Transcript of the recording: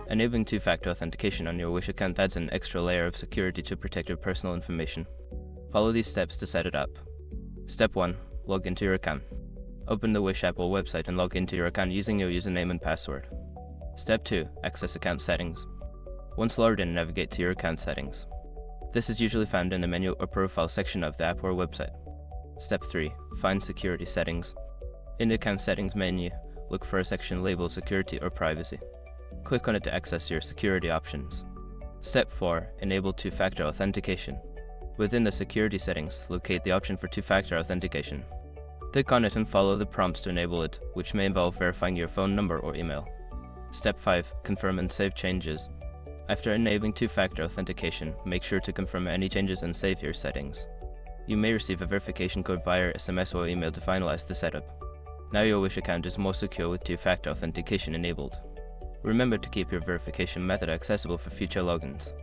Enabling two-factor authentication on your Wish account adds an extra layer of security to protect your personal information. Follow these steps to set it up. Step 1. Log into your account. Open the Wish app or website and log into your account using your username and password. Step 2. Access account settings. Once logged in, navigate to your account settings. This is usually found in the menu or profile section of the app or website. Step 3. Find security settings. In the account settings menu, look for a section labeled Security or Privacy. Click on it to access your security options. Step 4. Enable two-factor authentication. Within the security settings, locate the option for two-factor authentication. Click on it and follow the prompts to enable it, which may involve verifying your phone number or email. Step 5. Confirm and save changes. After enabling two-factor authentication, make sure to confirm any changes and save your settings. You may receive a verification code via SMS or email to finalize the setup. Now your Wish account is more secure with two-factor authentication enabled. Remember to keep your verification method accessible for future logins.